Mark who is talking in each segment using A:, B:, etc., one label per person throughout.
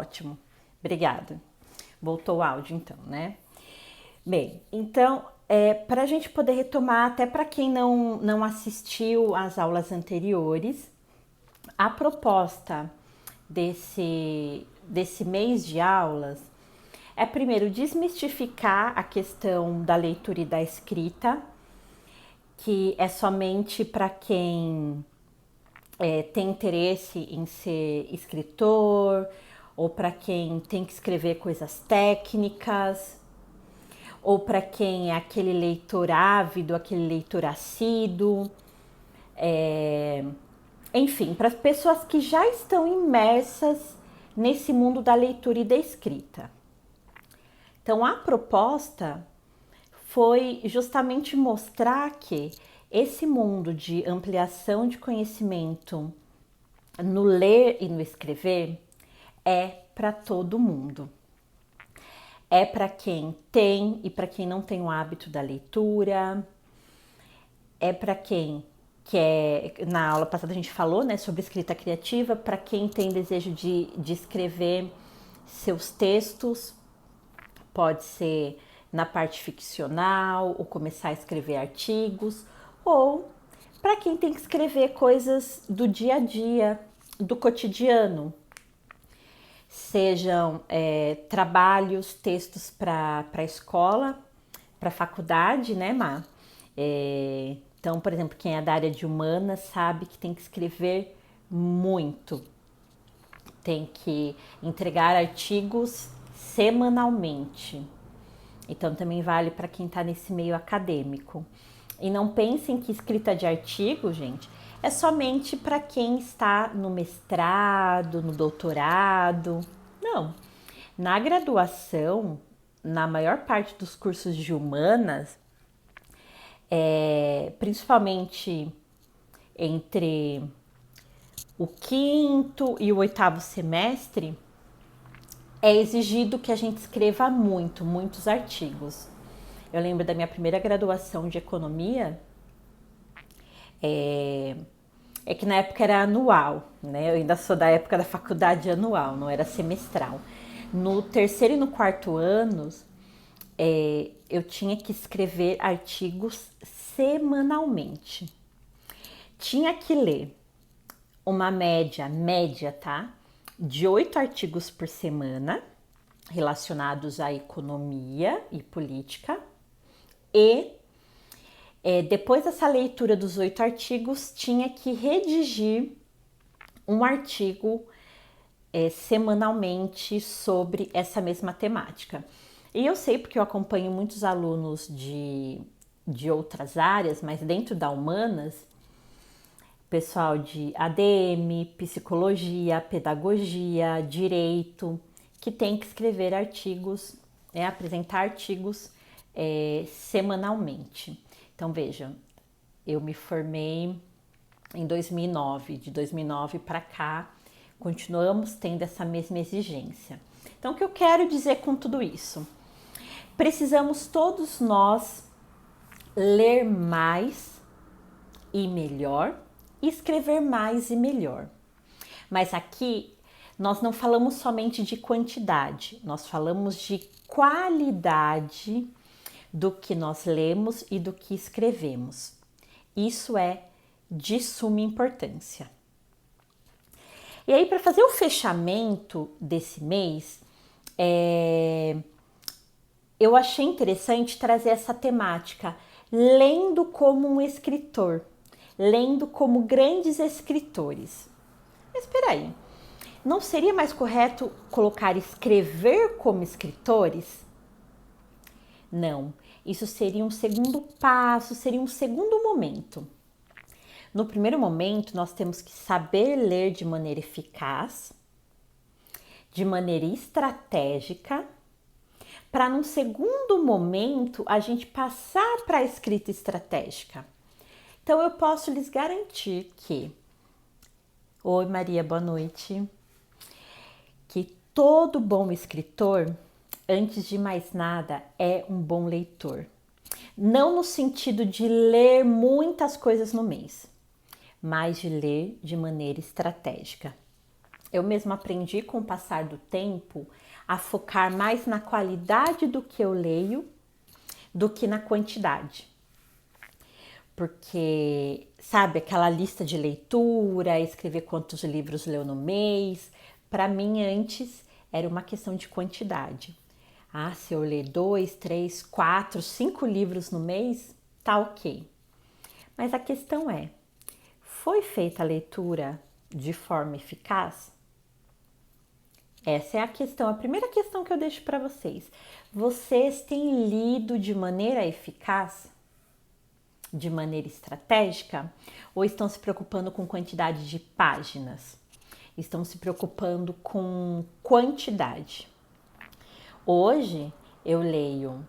A: ótimo. Obrigada. Voltou o áudio então, né? Bem, então, para a gente poder retomar, até para quem não assistiu às aulas anteriores, a proposta desse mês de aulas é primeiro desmistificar a questão da leitura e da escrita, que é somente para quem tem interesse em ser escritor ou para quem tem que escrever coisas técnicas, ou para quem é aquele leitor ávido, aquele leitor assíduo, enfim, para as pessoas que já estão imersas nesse mundo da leitura e da escrita. Então, a proposta foi justamente mostrar que esse mundo de ampliação de conhecimento no ler e no escrever é para todo mundo. É para quem tem e para quem não tem o hábito da leitura, é para quem quer, na aula passada a gente falou, né, sobre escrita criativa, para quem tem desejo de escrever seus textos, pode ser na parte ficcional, ou começar a escrever artigos, ou para quem tem que escrever coisas do dia a dia, do cotidiano, sejam trabalhos, textos para a escola, para a faculdade, né, Má? Então, por exemplo, quem é da área de humanas sabe que tem que escrever muito, tem que entregar artigos semanalmente. Então, também vale para quem está nesse meio acadêmico. E não pensem que escrita de artigo, gente, é somente para quem está no mestrado, no doutorado. Não. Na graduação, na maior parte dos cursos de humanas, principalmente entre o quinto e o oitavo semestre, é exigido que a gente escreva muitos artigos. Eu lembro da minha primeira graduação de economia, é que na época era anual, né? Eu ainda sou da época da faculdade anual, não era semestral. No terceiro e no quarto anos, eu tinha que escrever artigos semanalmente. Tinha que ler uma média, tá? De 8 artigos por semana relacionados à economia e política. E depois dessa leitura dos 8 artigos, tinha que redigir um artigo semanalmente sobre essa mesma temática. E eu sei porque eu acompanho muitos alunos de outras áreas, mas dentro da humanas, pessoal de ADM, psicologia, pedagogia, direito, que tem que escrever artigos, apresentar artigos semanalmente. Então vejam, eu me formei em 2009, de 2009 para cá, continuamos tendo essa mesma exigência. Então o que eu quero dizer com tudo isso? Precisamos todos nós ler mais e melhor, e escrever mais e melhor. Mas aqui nós não falamos somente de quantidade, nós falamos de qualidade do que nós lemos e do que escrevemos. Isso é de suma importância. E aí, para fazer o fechamento desse mês, eu achei interessante trazer essa temática, lendo como um escritor, lendo como grandes escritores. Mas espera aí, não seria mais correto colocar escrever como escritores? Não, isso seria um segundo passo, seria um segundo momento. No primeiro momento, nós temos que saber ler de maneira eficaz, de maneira estratégica, para num segundo momento a gente passar para a escrita estratégica. Então eu posso lhes garantir que, oi Maria, boa noite, que todo bom escritor, antes de mais nada, é um bom leitor. Não no sentido de ler muitas coisas no mês, mas de ler de maneira estratégica. Eu mesma aprendi com o passar do tempo a focar mais na qualidade do que eu leio do que na quantidade. Porque, sabe, aquela lista de leitura, escrever quantos livros leu no mês, para mim antes era uma questão de quantidade. Ah, se eu ler 2, 3, 4, 5 livros no mês, tá ok. Mas a questão é, foi feita a leitura de forma eficaz? Essa é a questão, a primeira questão que eu deixo para vocês. Vocês têm lido de maneira eficaz? De maneira estratégica? Ou estão se preocupando com quantidade de páginas? Estão se preocupando com quantidade? Hoje eu leio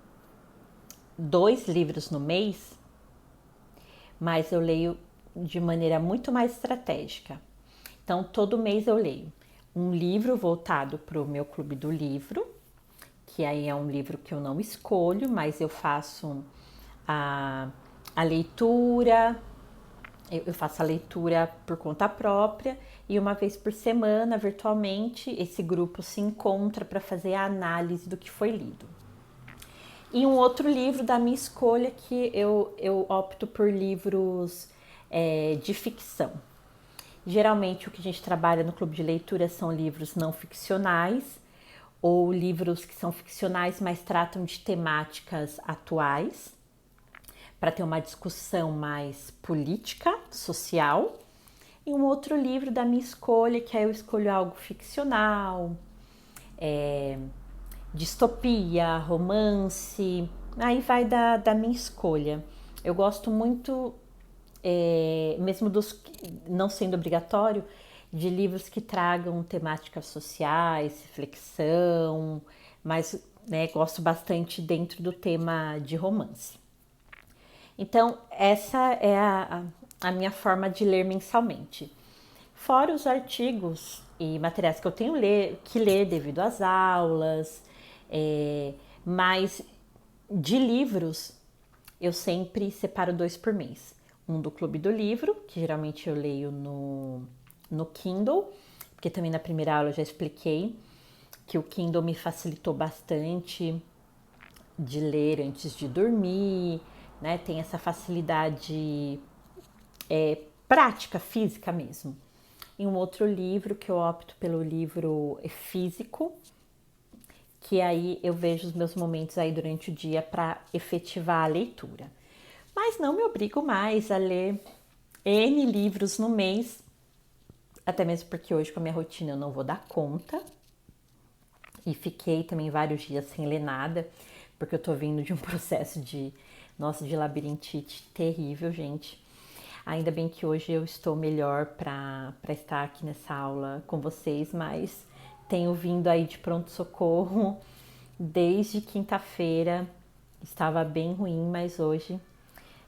A: 2 livros no mês, mas eu leio de maneira muito mais estratégica. Então, todo mês eu leio um livro voltado para o meu clube do livro, que aí é um livro que eu não escolho, mas eu faço a leitura, eu faço a leitura por conta própria e uma vez por semana, virtualmente, esse grupo se encontra para fazer a análise do que foi lido. E um outro livro da minha escolha que eu opto por livros de ficção. Geralmente o que a gente trabalha no clube de leitura são livros não ficcionais ou livros que são ficcionais, mas tratam de temáticas atuais, para ter uma discussão mais política, social. E um outro livro da minha escolha, que aí eu escolho algo ficcional, distopia, romance, aí vai da minha escolha. Eu gosto muito, mesmo dos não sendo obrigatório, de livros que tragam temáticas sociais, reflexão, mas gosto bastante dentro do tema de romance. Então, essa é a minha forma de ler mensalmente. Fora os artigos e materiais que eu tenho que ler devido às aulas, mas de livros eu sempre separo 2 por mês. Um do Clube do Livro, que geralmente eu leio no Kindle, porque também na primeira aula eu já expliquei que o Kindle me facilitou bastante de ler antes de dormir, né? Tem essa facilidade prática, física mesmo. E um outro livro que eu opto pelo livro físico, que aí eu vejo os meus momentos aí durante o dia para efetivar a leitura. Mas não me obrigo mais a ler N livros no mês, até mesmo porque hoje com a minha rotina eu não vou dar conta. E fiquei também vários dias sem ler nada, porque eu tô vindo de um processo de labirintite terrível, gente. Ainda bem que hoje eu estou melhor para estar aqui nessa aula com vocês, mas tenho vindo aí de pronto-socorro desde quinta-feira. Estava bem ruim, mas hoje,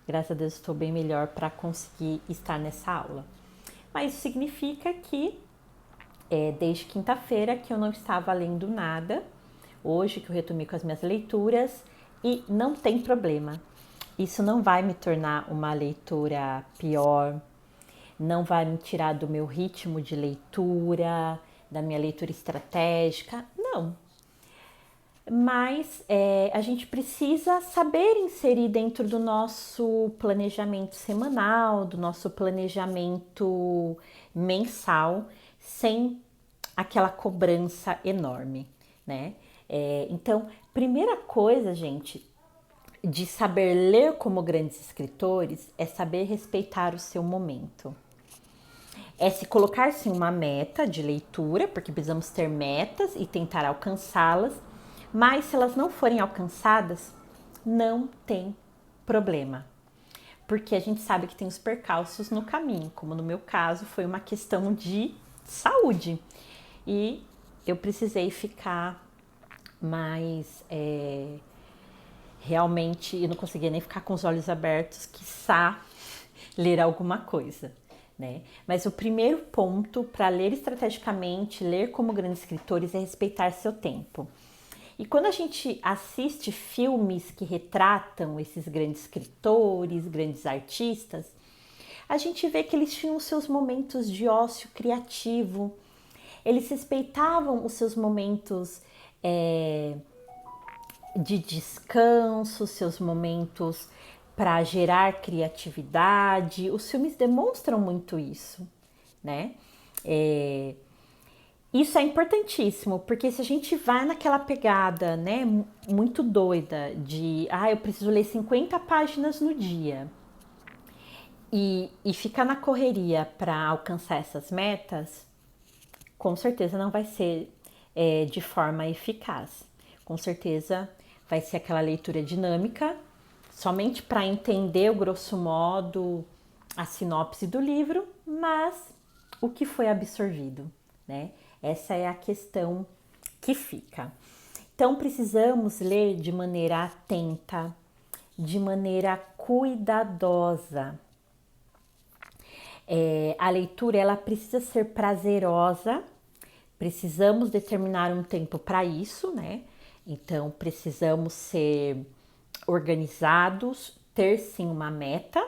A: graças a Deus, estou bem melhor para conseguir estar nessa aula. Mas isso significa que desde quinta-feira que eu não estava lendo nada, hoje que eu retomei com as minhas leituras, e não tem problema. Isso não vai me tornar uma leitora pior, não vai me tirar do meu ritmo de leitura, da minha leitura estratégica, não. Mas a gente precisa saber inserir dentro do nosso planejamento semanal, do nosso planejamento mensal, sem aquela cobrança enorme, né? Então, primeira coisa, gente, de saber ler como grandes escritores é saber respeitar o seu momento. É se colocar-se uma meta de leitura, porque precisamos ter metas e tentar alcançá-las, mas se elas não forem alcançadas, não tem problema. Porque a gente sabe que tem os percalços no caminho, como no meu caso foi uma questão de saúde. E eu precisei ficar mais... realmente, eu não conseguia nem ficar com os olhos abertos, quiçá ler alguma coisa, né? Mas o primeiro ponto para ler estrategicamente, ler como grandes escritores, é respeitar seu tempo. E quando a gente assiste filmes que retratam esses grandes escritores, grandes artistas, a gente vê que eles tinham seus momentos de ócio criativo. Eles respeitavam os seus momentos de descanso, seus momentos para gerar criatividade. Os filmes demonstram muito isso, né? Isso é importantíssimo, porque se a gente vai naquela pegada, né, muito doida de, eu preciso ler 50 páginas no dia e ficar na correria para alcançar essas metas, com certeza não vai ser de forma eficaz. Com certeza vai ser aquela leitura dinâmica, somente para entender, o grosso modo, a sinopse do livro, mas o que foi absorvido, né? Essa é a questão que fica. Então, precisamos ler de maneira atenta, de maneira cuidadosa. A leitura, ela precisa ser prazerosa, precisamos determinar um tempo para isso, né? Então, precisamos ser organizados, ter sim uma meta,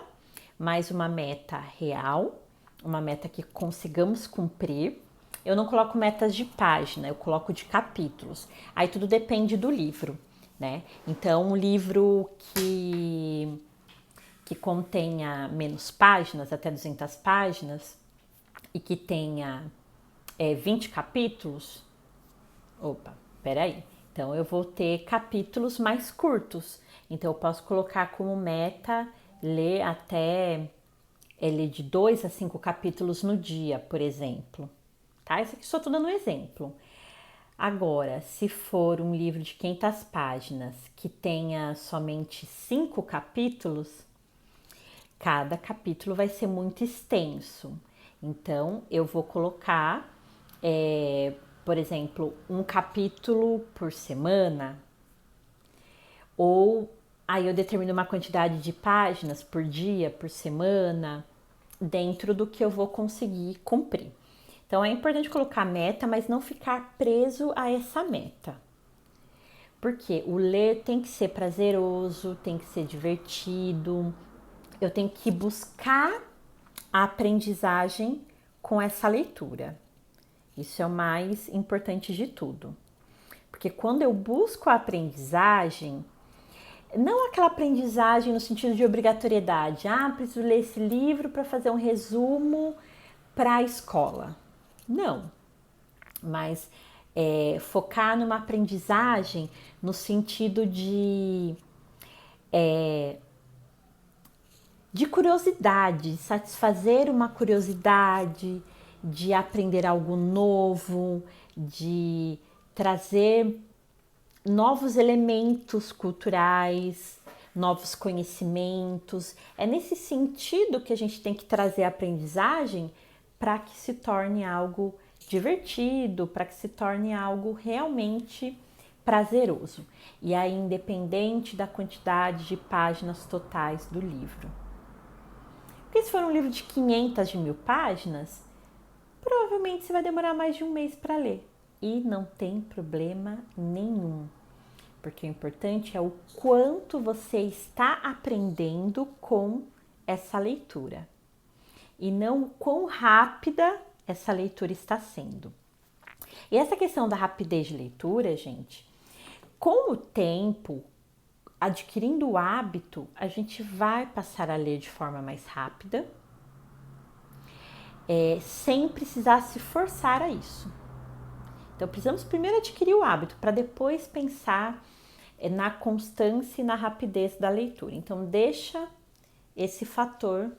A: mas uma meta real, uma meta que consigamos cumprir. Eu não coloco metas de página, eu coloco de capítulos. Aí tudo depende do livro, né? Então, um livro que contenha menos páginas, até 200 páginas, e que tenha 20 capítulos, peraí. Então, eu vou ter capítulos mais curtos. Então, eu posso colocar como meta ler ler de 2 a 5 capítulos no dia, por exemplo. Tá? Isso aqui só estou dando um exemplo. Agora, se for um livro de 500 páginas que tenha somente 5 capítulos, cada capítulo vai ser muito extenso. Então, eu vou colocar, por exemplo, um capítulo por semana, ou aí eu determino uma quantidade de páginas por dia, por semana, dentro do que eu vou conseguir cumprir. Então, é importante colocar meta, mas não ficar preso a essa meta. Porque o ler tem que ser prazeroso, tem que ser divertido. Eu tenho que buscar a aprendizagem com essa leitura. Isso é o mais importante de tudo. Porque quando eu busco a aprendizagem, não aquela aprendizagem no sentido de obrigatoriedade. Preciso ler esse livro para fazer um resumo para a escola. Não, mas focar numa aprendizagem no sentido de curiosidade, satisfazer uma curiosidade, de aprender algo novo, de trazer novos elementos culturais, novos conhecimentos. É nesse sentido que a gente tem que trazer a aprendizagem para que se torne algo divertido, para que se torne algo realmente prazeroso. E aí, independente da quantidade de páginas totais do livro. Porque se for um livro de 500, de 1000 páginas, provavelmente você vai demorar mais de um mês para ler. E não tem problema nenhum. Porque o importante é o quanto você está aprendendo com essa leitura. E não o quão rápida essa leitura está sendo. E essa questão da rapidez de leitura, gente, com o tempo, adquirindo o hábito, a gente vai passar a ler de forma mais rápida, sem precisar se forçar a isso. Então, precisamos primeiro adquirir o hábito para depois pensar na constância e na rapidez da leitura. Então, deixa esse fator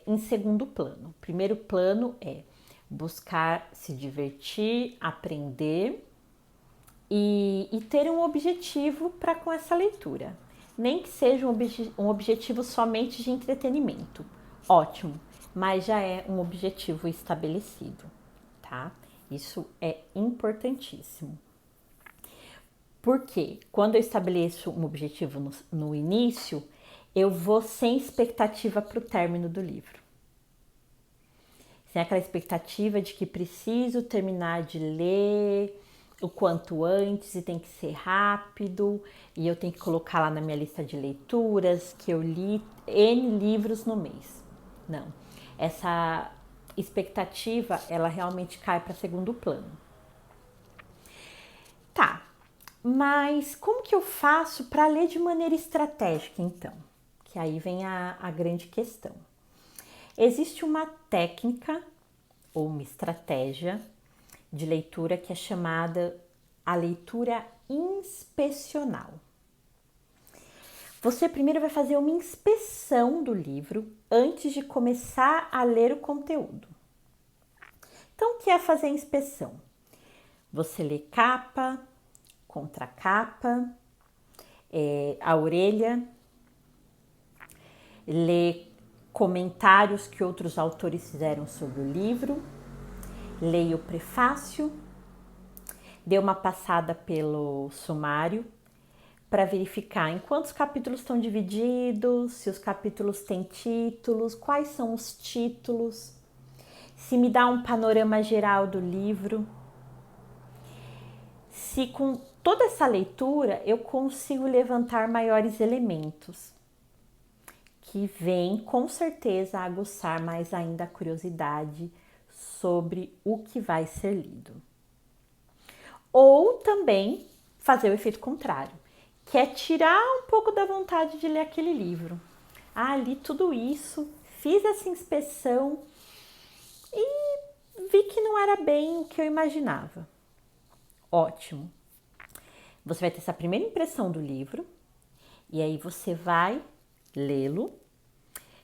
A: em segundo plano. O primeiro plano é buscar se divertir, aprender e ter um objetivo para com essa leitura. Nem que seja um objetivo somente de entretenimento. Ótimo, mas já é um objetivo estabelecido, tá? Isso é importantíssimo. Porque quando eu estabeleço um objetivo no início, eu vou sem expectativa para o término do livro. Sem aquela expectativa de que preciso terminar de ler o quanto antes e tem que ser rápido e eu tenho que colocar lá na minha lista de leituras que eu li N livros no mês. Não. expectativa, ela realmente cai para segundo plano. Tá, mas como que eu faço para ler de maneira estratégica, então? Que aí vem a grande questão. Existe uma técnica ou uma estratégia de leitura que é chamada a leitura inspecional. Você primeiro vai fazer uma inspeção do livro antes de começar a ler o conteúdo. Então, o que é fazer a inspeção? Você lê capa, contracapa, a orelha, lê comentários que outros autores fizeram sobre o livro, leia o prefácio, dê uma passada pelo sumário para verificar em quantos capítulos estão divididos, se os capítulos têm títulos, quais são os títulos, se me dá um panorama geral do livro, se com toda essa leitura eu consigo levantar maiores elementos que vêm com certeza aguçar mais ainda a curiosidade sobre o que vai ser lido. Ou também fazer o efeito contrário, que é tirar um pouco da vontade de ler aquele livro. Li tudo isso, fiz essa inspeção e vi que não era bem o que eu imaginava. Ótimo! Você vai ter essa primeira impressão do livro e aí você vai lê-lo,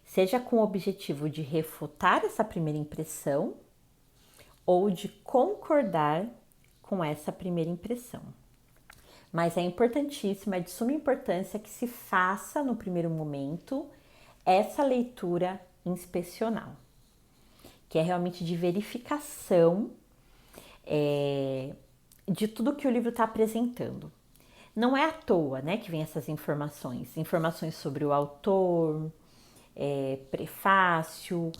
A: seja com o objetivo de refutar essa primeira impressão ou de concordar com essa primeira impressão. Mas é importantíssimo, é de suma importância que se faça no primeiro momento essa leitura inspecional, que é realmente de verificação de tudo que o livro está apresentando. Não é à toa, né, que vem essas informações sobre o autor, prefácio,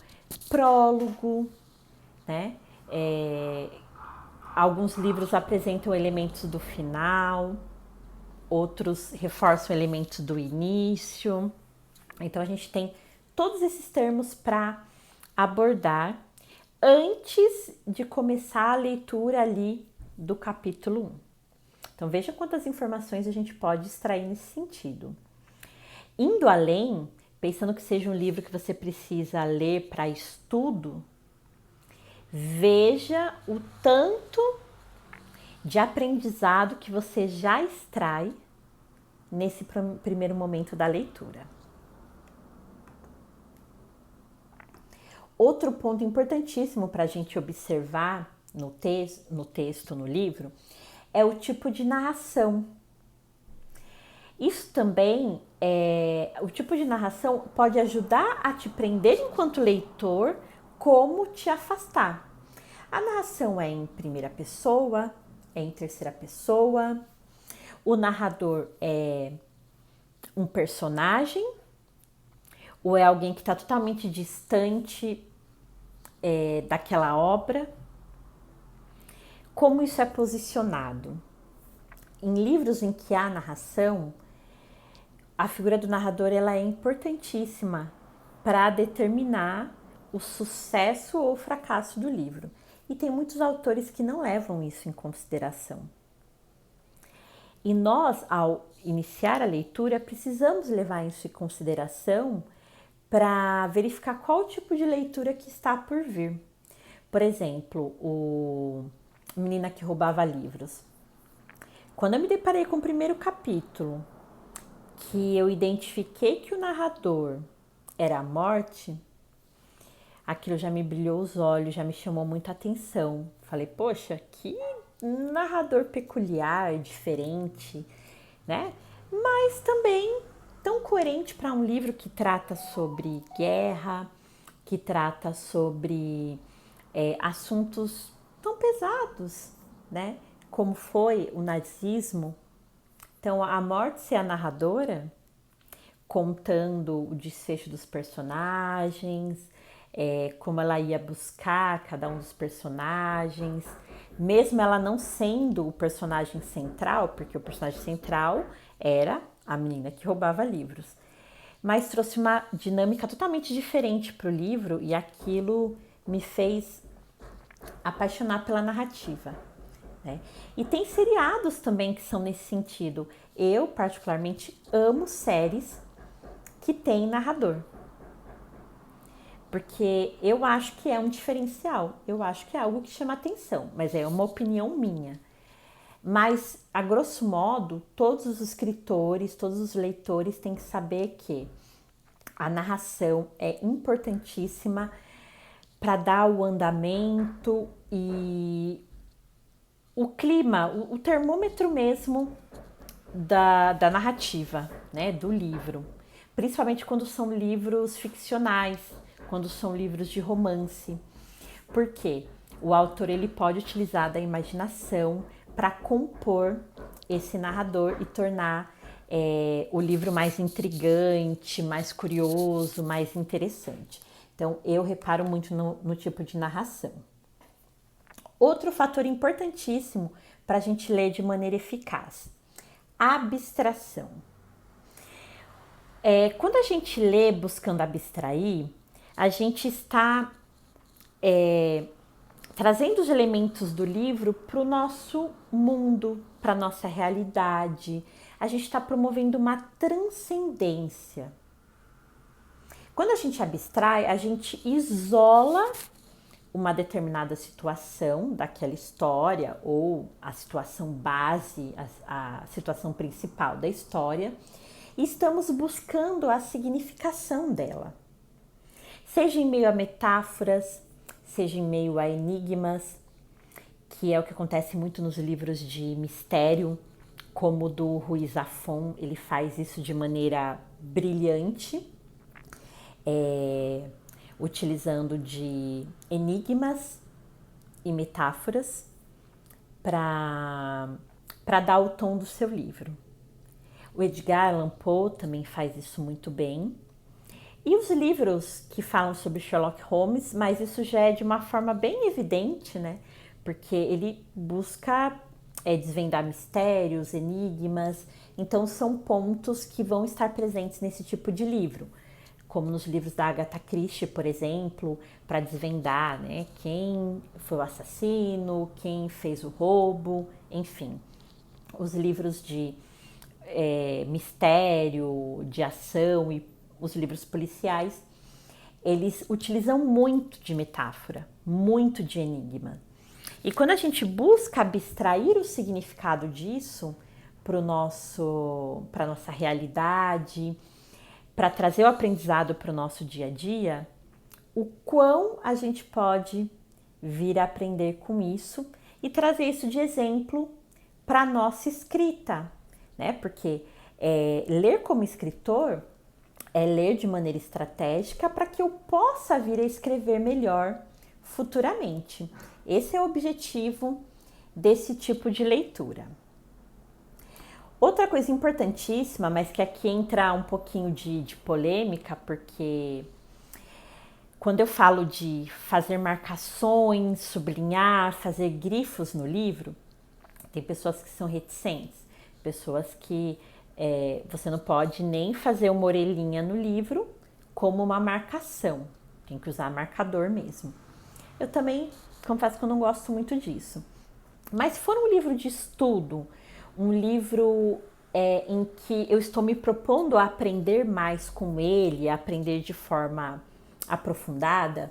A: prólogo, né? Alguns livros apresentam elementos do final, outros reforçam elementos do início. Então, a gente tem todos esses termos para abordar antes de começar a leitura ali do capítulo 1. Então, veja quantas informações a gente pode extrair nesse sentido. Indo além, pensando que seja um livro que você precisa ler para estudo, veja o tanto de aprendizado que você já extrai nesse primeiro momento da leitura. Outro ponto importantíssimo para a gente observar no texto, no livro, é o tipo de narração. Isso também, o tipo de narração pode ajudar a te prender enquanto leitor, como te afastar. A narração é em primeira pessoa, é em terceira pessoa, o narrador é um personagem, ou é alguém que está totalmente distante daquela obra. Como isso é posicionado? Em livros em que há narração, a figura do narrador ela é importantíssima para determinar o sucesso ou fracasso do livro. E tem muitos autores que não levam isso em consideração. E nós, ao iniciar a leitura, precisamos levar isso em consideração para verificar qual tipo de leitura que está por vir. Por exemplo, o Menina que Roubava Livros. Quando eu me deparei com o primeiro capítulo, que eu identifiquei que o narrador era a morte, aquilo já me brilhou os olhos, já me chamou muita atenção. Falei, poxa, que narrador peculiar, diferente, né? Mas também tão coerente para um livro que trata sobre guerra, que trata sobre assuntos tão pesados, né? Como foi o nazismo. Então, a morte ser a narradora, contando o desfecho dos personagens, como ela ia buscar cada um dos personagens, mesmo ela não sendo o personagem central, porque o personagem central era a menina que roubava livros, mas trouxe uma dinâmica totalmente diferente para o livro e aquilo me fez apaixonar pela narrativa, né? E tem seriados também que são nesse sentido. Eu, particularmente, amo séries que tem narrador, porque eu acho que é um diferencial, eu acho que é algo que chama atenção, mas é uma opinião minha. Mas, a grosso modo, todos os escritores, todos os leitores têm que saber que a narração é importantíssima para dar o andamento e o clima, o termômetro mesmo da narrativa, né, do livro. Principalmente quando são livros ficcionais, quando são livros de romance. Por quê? O autor ele pode utilizar da imaginação para compor esse narrador e tornar o livro mais intrigante, mais curioso, mais interessante. Então, eu reparo muito no tipo de narração. Outro fator importantíssimo para a gente ler de maneira eficaz: abstração. Quando a gente lê buscando abstrair, a gente está trazendo os elementos do livro para o nosso mundo, para a nossa realidade. A gente está promovendo uma transcendência. Quando a gente abstrai, a gente isola uma determinada situação daquela história ou a situação base, a situação principal da história, e estamos buscando a significação dela. Seja em meio a metáforas, seja em meio a enigmas, que é o que acontece muito nos livros de mistério, como o do Ruiz Zafón, ele faz isso de maneira brilhante, utilizando de enigmas e metáforas para dar o tom do seu livro. O Edgar Allan Poe também faz isso muito bem. E os livros que falam sobre Sherlock Holmes, mas isso já é de uma forma bem evidente, né? Porque ele busca desvendar mistérios, enigmas, então são pontos que vão estar presentes nesse tipo de livro, como nos livros da Agatha Christie, por exemplo, para desvendar, né, quem foi o assassino, quem fez o roubo, enfim. Os livros de mistério, de ação e os livros policiais, eles utilizam muito de metáfora, muito de enigma. E quando a gente busca abstrair o significado disso para a nossa realidade, para trazer o aprendizado para o nosso dia a dia, o quão a gente pode vir a aprender com isso e trazer isso de exemplo para a nossa escrita, né? Porque ler como escritor é ler de maneira estratégica para que eu possa vir a escrever melhor futuramente. Esse é o objetivo desse tipo de leitura. Outra coisa importantíssima, mas que aqui entra um pouquinho de polêmica, porque quando eu falo de fazer marcações, sublinhar, fazer grifos no livro, tem pessoas que são reticentes, pessoas que você não pode nem fazer uma orelhinha no livro como uma marcação, tem que usar marcador mesmo. Eu também confesso que eu não gosto muito disso. Mas se for um livro de estudo, um livro em que eu estou me propondo a aprender mais com ele, a aprender de forma aprofundada,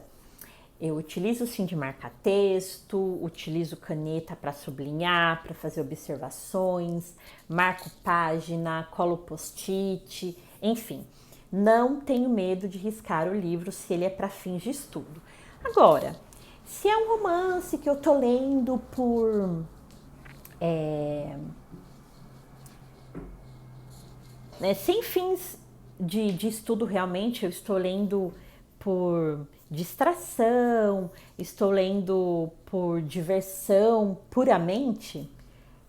A: eu utilizo sim de marca-texto, utilizo caneta para sublinhar, para fazer observações, marco página, colo post-it, enfim. Não tenho medo de riscar o livro se ele é para fins de estudo. Agora, se é um romance que eu tô lendo por sem fins de estudo realmente, eu estou lendo por distração, estou lendo por diversão puramente,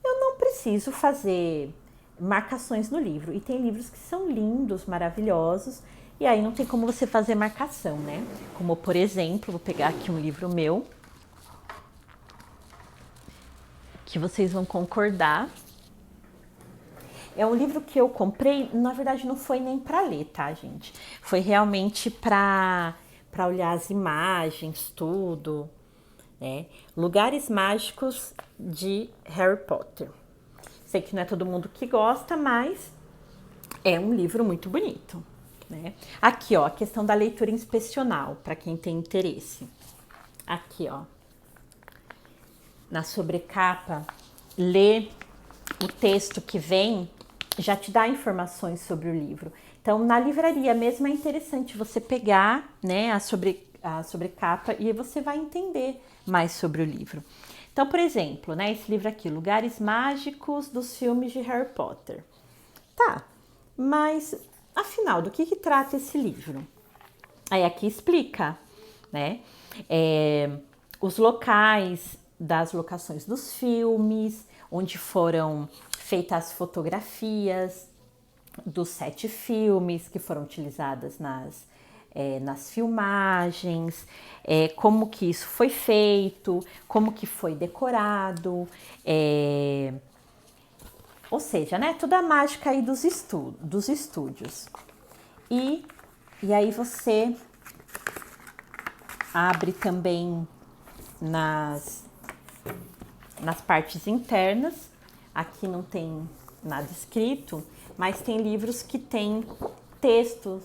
A: eu não preciso fazer marcações no livro. E tem livros que são lindos, maravilhosos, e aí não tem como você fazer marcação, né? Como, por exemplo, vou pegar aqui um livro meu, que vocês vão concordar. É um livro que eu comprei, na verdade não foi nem para ler, tá, gente? Foi realmente para para olhar as imagens, tudo, né? Lugares Mágicos de Harry Potter. Sei que não é todo mundo que gosta, mas é um livro muito bonito, né? Aqui, ó, a questão da leitura inspecional, para quem tem interesse. Aqui, ó, na sobrecapa, ler o texto que vem já te dá informações sobre o livro. Então, na livraria mesmo é interessante você pegar, né, a sobrecapa e você vai entender mais sobre o livro. Então, por exemplo, né, esse livro aqui, Lugares Mágicos dos Filmes de Harry Potter. Tá, mas afinal, do que trata esse livro? Aí aqui explica, né, os locais das locações dos filmes, onde foram feitas as fotografias dos 7 filmes que foram utilizadas nas filmagens, como que isso foi feito, como que foi decorado, ou seja, né, toda a mágica aí dos estúdios. E aí você abre também nas partes internas. Aqui não tem nada escrito, mas tem livros que tem texto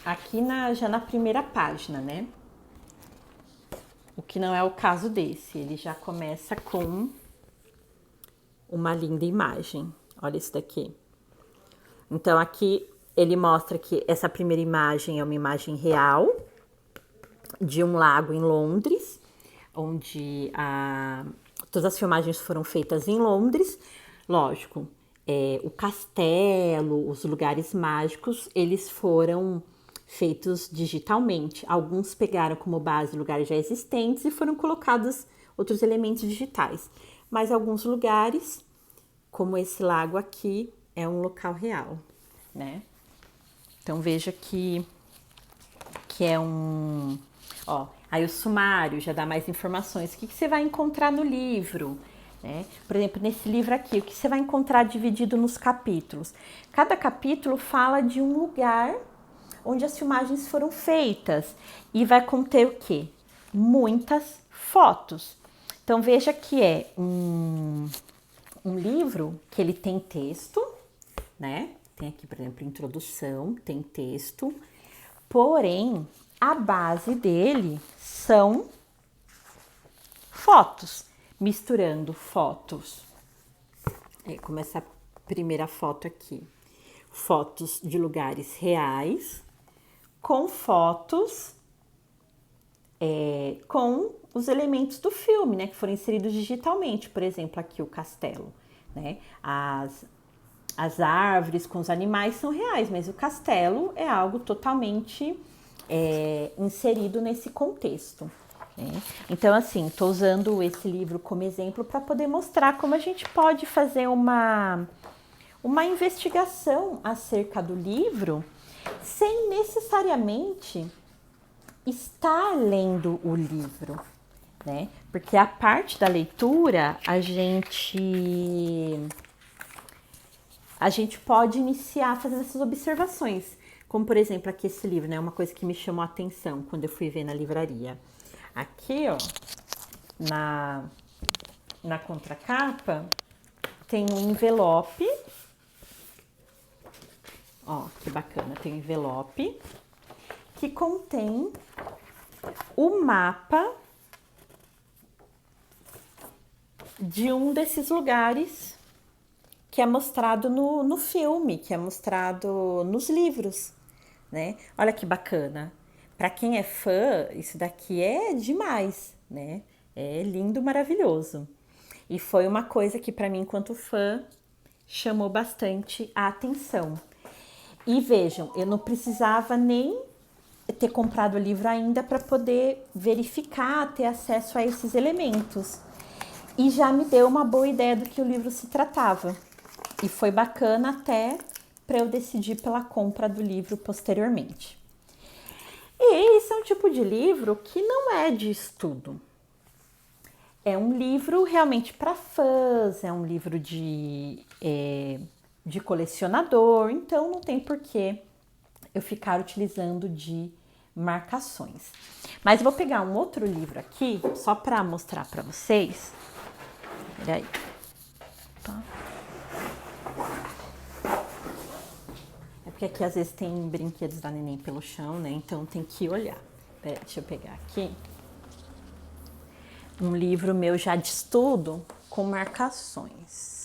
A: aqui já na primeira página, né? O que não é o caso desse, ele já começa com uma linda imagem. Olha isso daqui. Então aqui ele mostra que essa primeira imagem é uma imagem real de um lago em Londres, onde todas as filmagens foram feitas em Londres. Lógico, o castelo, os lugares mágicos, eles foram feitos digitalmente. Alguns pegaram como base lugares já existentes e foram colocados outros elementos digitais. Mas alguns lugares, como esse lago aqui, é um local real, né? Então veja que é um... Ó, aí o sumário já dá mais informações. O que você vai encontrar no livro? Né? Por exemplo, nesse livro aqui, o que você vai encontrar dividido nos capítulos? Cada capítulo fala de um lugar onde as filmagens foram feitas e vai conter o quê? Muitas fotos. Então veja que é um livro que ele tem texto, né? Tem aqui, por exemplo, introdução, tem texto, porém a base dele são fotos, misturando fotos. Como essa primeira foto aqui, fotos de lugares reais com fotos com os elementos do filme, né, que foram inseridos digitalmente. Por exemplo, aqui o castelo, né? As árvores com os animais são reais, mas o castelo é algo totalmente inserido nesse contexto. Né? Então, assim, estou usando esse livro como exemplo para poder mostrar como a gente pode fazer uma investigação acerca do livro sem necessariamente estar lendo o livro, né? Porque a parte da leitura a gente pode iniciar fazendo essas observações. Como, por exemplo, aqui esse livro, né? Uma coisa que me chamou a atenção quando eu fui ver na livraria. Aqui, ó, na contracapa, tem um envelope. Ó, que bacana, tem um envelope que contém o mapa de um desses lugares que é mostrado no filme, que é mostrado nos livros, né? Olha que bacana. Para quem é fã, isso daqui é demais, né? É lindo, maravilhoso. E foi uma coisa que para mim, enquanto fã, chamou bastante a atenção. E vejam, eu não precisava nem ter comprado o livro ainda para poder verificar, ter acesso a esses elementos. E já me deu uma boa ideia do que o livro se tratava. E foi bacana até para eu decidir pela compra do livro posteriormente. E esse é um tipo de livro que não é de estudo. É um livro realmente para fãs, é um livro de colecionador, então não tem porquê eu ficar utilizando de marcações. Mas eu vou pegar um outro livro aqui, só para mostrar para vocês. Peraí. Tá. É porque aqui às vezes tem brinquedos da neném pelo chão, né? Então tem que olhar. Peraí, deixa eu pegar aqui. Um livro meu já de estudo com marcações.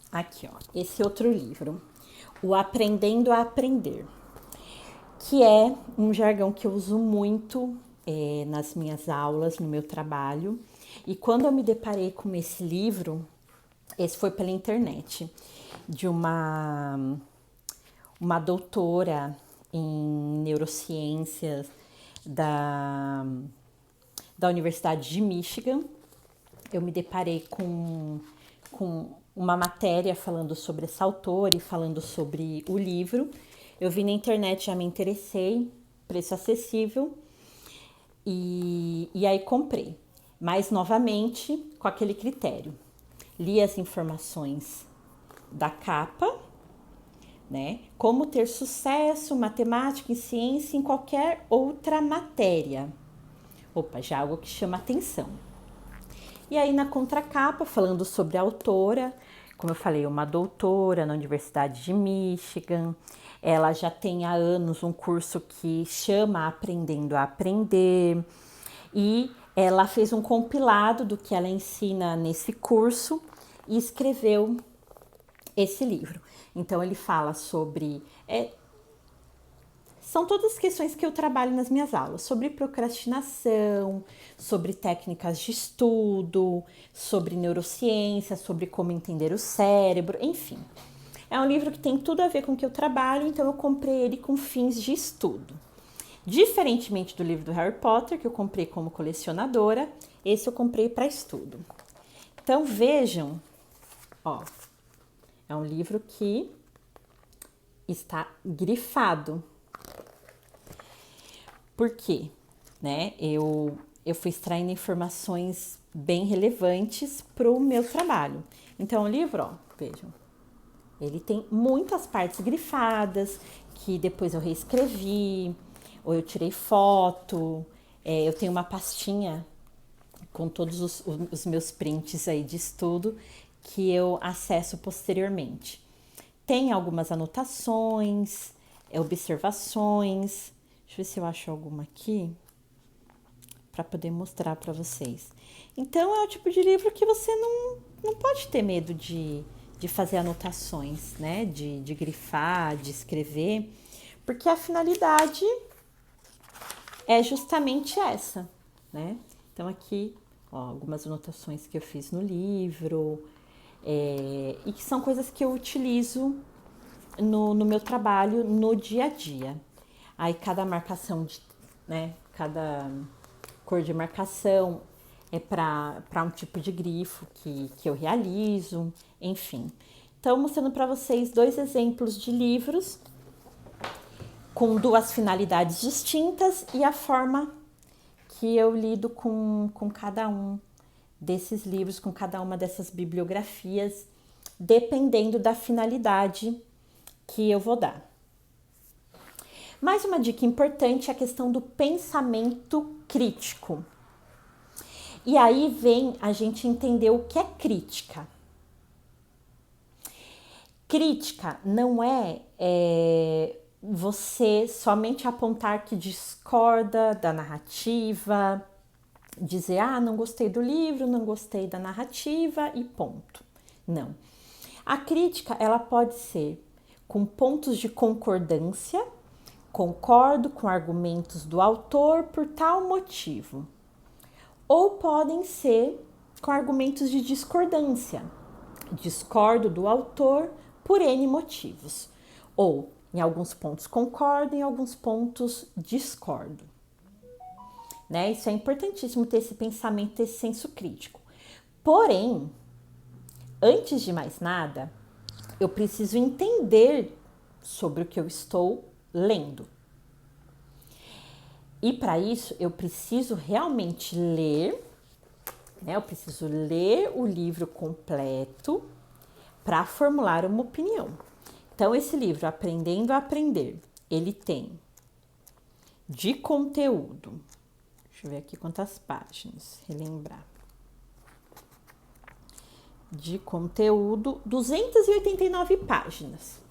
A: Aqui, ó, esse outro livro, O Aprendendo a Aprender, que é um jargão que eu uso muito nas minhas aulas, no meu trabalho. E quando eu me deparei com esse livro, esse foi pela internet, de uma doutora em neurociências da Universidade de Michigan. Eu me deparei com uma matéria falando sobre essa autora e falando sobre o livro. Eu vi na internet, já me interessei, preço acessível, e aí comprei. Mas, novamente, com aquele critério. Li as informações da capa, né? Como ter sucesso, matemática e ciência em qualquer outra matéria. Opa, já é algo que chama atenção. E aí na contracapa, falando sobre a autora, como eu falei, uma doutora na Universidade de Michigan, ela já tem há anos um curso que chama Aprendendo a Aprender, e ela fez um compilado do que ela ensina nesse curso e escreveu esse livro. Então ele fala sobre... São todas as questões que eu trabalho nas minhas aulas, sobre procrastinação, sobre técnicas de estudo, sobre neurociência, sobre como entender o cérebro, enfim. É um livro que tem tudo a ver com o que eu trabalho, então eu comprei ele com fins de estudo. Diferentemente do livro do Harry Potter, que eu comprei como colecionadora, esse eu comprei para estudo. Então vejam, ó, é um livro que está grifado. Por quê? Né? Eu fui extraindo informações bem relevantes para o meu trabalho. Então, o livro, ó, vejam, ele tem muitas partes grifadas, que depois eu reescrevi, ou eu tirei foto, eu tenho uma pastinha com todos os meus prints aí de estudo, que eu acesso posteriormente. Tem algumas anotações, observações. Deixa eu ver se eu acho alguma aqui para poder mostrar para vocês. Então, é o tipo de livro que você não pode ter medo de fazer anotações, né? De grifar, de escrever, porque a finalidade é justamente essa, né? Então, aqui, ó, algumas anotações que eu fiz no livro, e que são coisas que eu utilizo no meu trabalho, no dia a dia. Aí cada marcação, né, cada cor de marcação é para um tipo de grifo que eu realizo, enfim. Então, mostrando para vocês 2 exemplos de livros com 2 finalidades distintas e a forma que eu lido com cada um desses livros, com cada uma dessas bibliografias, dependendo da finalidade que eu vou dar. Mais uma dica importante é a questão do pensamento crítico. E aí vem a gente entender o que é crítica. Crítica não é você somente apontar que discorda da narrativa, dizer, não gostei do livro, não gostei da narrativa e ponto. Não. A crítica, ela pode ser com pontos de concordância. Concordo com argumentos do autor por tal motivo. Ou podem ser com argumentos de discordância. Discordo do autor por N motivos. Ou, em alguns pontos concordo, em alguns pontos discordo. Né? Isso é importantíssimo, ter esse pensamento, ter esse senso crítico. Porém, antes de mais nada, eu preciso entender sobre o que eu estou lendo. E para isso eu preciso realmente ler, né? Eu preciso ler o livro completo para formular uma opinião. Então, esse livro, Aprendendo a Aprender, ele tem de conteúdo, deixa eu ver aqui quantas páginas, relembrar. De conteúdo, 289 páginas.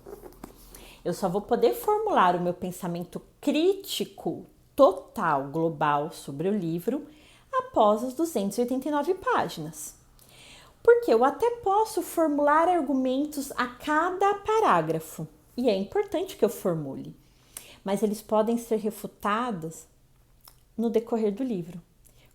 A: Eu só vou poder formular o meu pensamento crítico total, global sobre o livro após as 289 páginas. Porque eu até posso formular argumentos a cada parágrafo, e é importante que eu formule, mas eles podem ser refutados no decorrer do livro,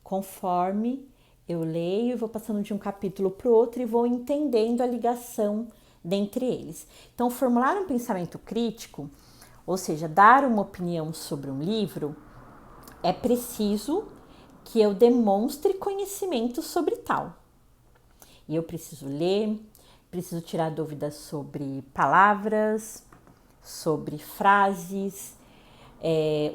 A: conforme eu leio e vou passando de um capítulo para o outro e vou entendendo a ligação dentre eles. Então, formular um pensamento crítico, ou seja, dar uma opinião sobre um livro, é preciso que eu demonstre conhecimento sobre tal. E eu preciso ler, preciso tirar dúvidas sobre palavras, sobre frases,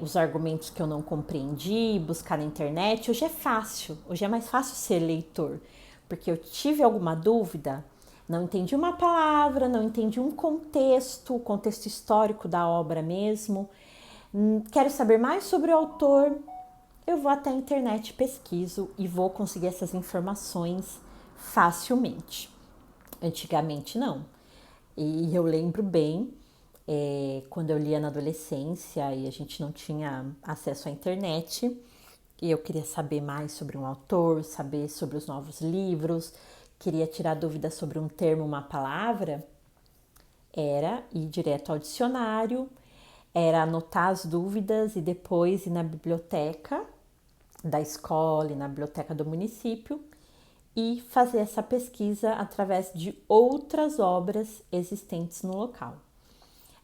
A: os argumentos que eu não compreendi, buscar na internet. Hoje é fácil, hoje é mais fácil ser leitor, porque eu tive alguma dúvida, não entendi uma palavra, não entendi um contexto, o contexto histórico da obra mesmo, quero saber mais sobre o autor, eu vou até a internet, pesquiso e vou conseguir essas informações facilmente. Antigamente não. E eu lembro bem, quando eu lia na adolescência e a gente não tinha acesso à internet, e eu queria saber mais sobre um autor, saber sobre os novos livros, queria tirar dúvidas sobre um termo, uma palavra, era ir direto ao dicionário, era anotar as dúvidas e depois ir na biblioteca da escola e na biblioteca do município e fazer essa pesquisa através de outras obras existentes no local.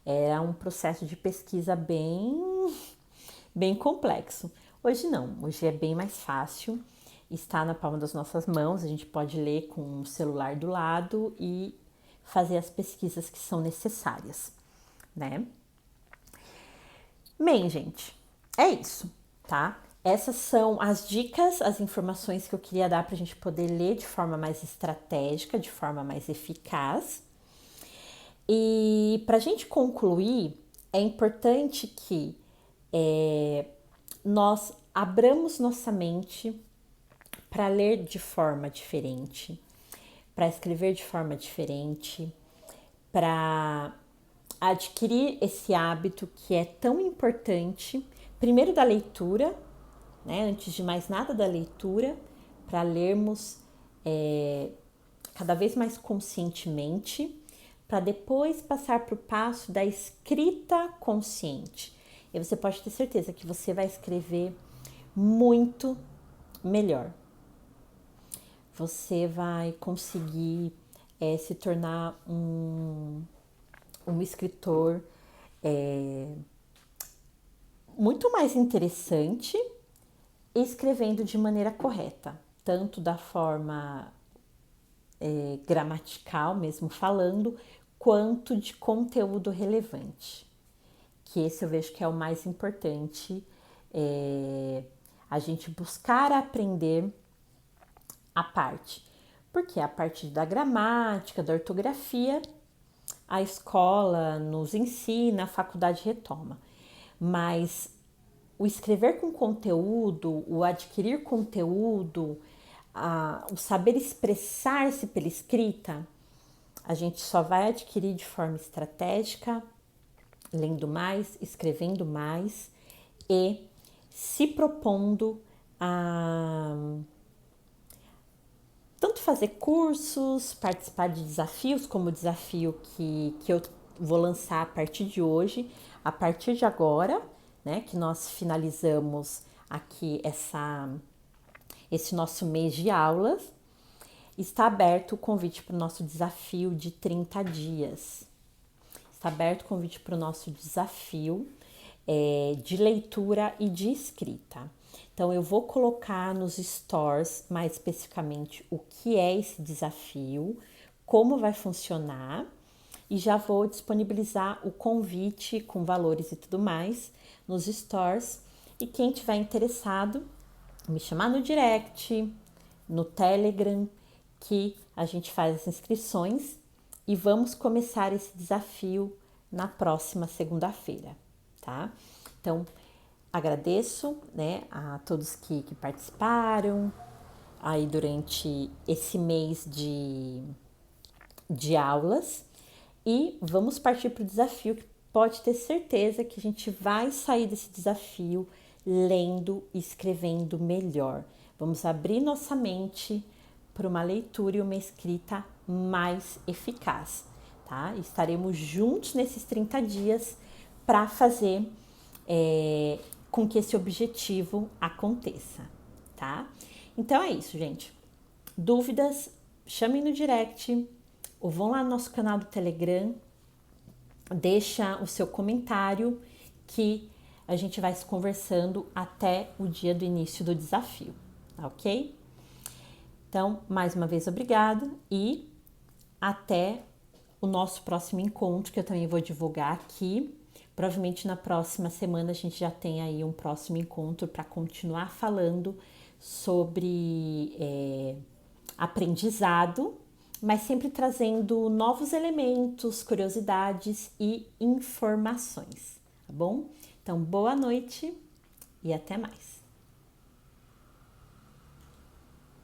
A: Era um processo de pesquisa bem complexo. Hoje não, hoje é bem mais fácil, está na palma das nossas mãos, a gente pode ler com o celular do lado e fazer as pesquisas que são necessárias, né? Bem, gente, é isso, tá? Essas são as dicas, as informações que eu queria dar para a gente poder ler de forma mais estratégica, de forma mais eficaz. E para a gente concluir, é importante que nós abramos nossa mente para ler de forma diferente, para escrever de forma diferente, para adquirir esse hábito que é tão importante, primeiro da leitura, né? Antes de mais nada da leitura, para lermos cada vez mais conscientemente, para depois passar para o passo da escrita consciente. E você pode ter certeza que você vai escrever muito melhor. Você vai conseguir se tornar um escritor muito mais interessante, escrevendo de maneira correta, tanto da forma gramatical, mesmo falando, quanto de conteúdo relevante. Que esse eu vejo que é o mais importante, a gente buscar aprender a parte. Porque a partir da gramática, da ortografia, a escola nos ensina, a faculdade retoma. Mas o escrever com conteúdo, o adquirir conteúdo, o saber expressar-se pela escrita, a gente só vai adquirir de forma estratégica, lendo mais, escrevendo mais e se propondo a tanto fazer cursos, participar de desafios, como o desafio que eu vou lançar a partir de hoje, a partir de agora, né, que nós finalizamos aqui esse nosso mês de aulas, está aberto o convite para o nosso desafio de 30 dias. Está aberto o convite para o nosso desafio de leitura e de escrita. Então, eu vou colocar nos stores, mais especificamente, o que é esse desafio, como vai funcionar e já vou disponibilizar o convite com valores e tudo mais nos stores. E quem tiver interessado, me chamar no direct, no Telegram, que a gente faz as inscrições e vamos começar esse desafio na próxima segunda-feira, tá? Então, agradeço, né, a todos que participaram aí durante esse mês de aulas e vamos partir para o desafio, que pode ter certeza que a gente vai sair desse desafio lendo e escrevendo melhor. Vamos abrir nossa mente para uma leitura e uma escrita mais eficaz, tá? Estaremos juntos nesses 30 dias para fazer com que esse objetivo aconteça, tá? Então é isso, gente. Dúvidas, chamem no direct ou vão lá no nosso canal do Telegram, deixa o seu comentário que a gente vai se conversando até o dia do início do desafio, tá ok? Então, mais uma vez, obrigado e até o nosso próximo encontro, que eu também vou divulgar aqui. Provavelmente na próxima semana a gente já tem aí um próximo encontro para continuar falando sobre aprendizado, mas sempre trazendo novos elementos, curiosidades e informações, tá bom? Então, boa noite e até mais.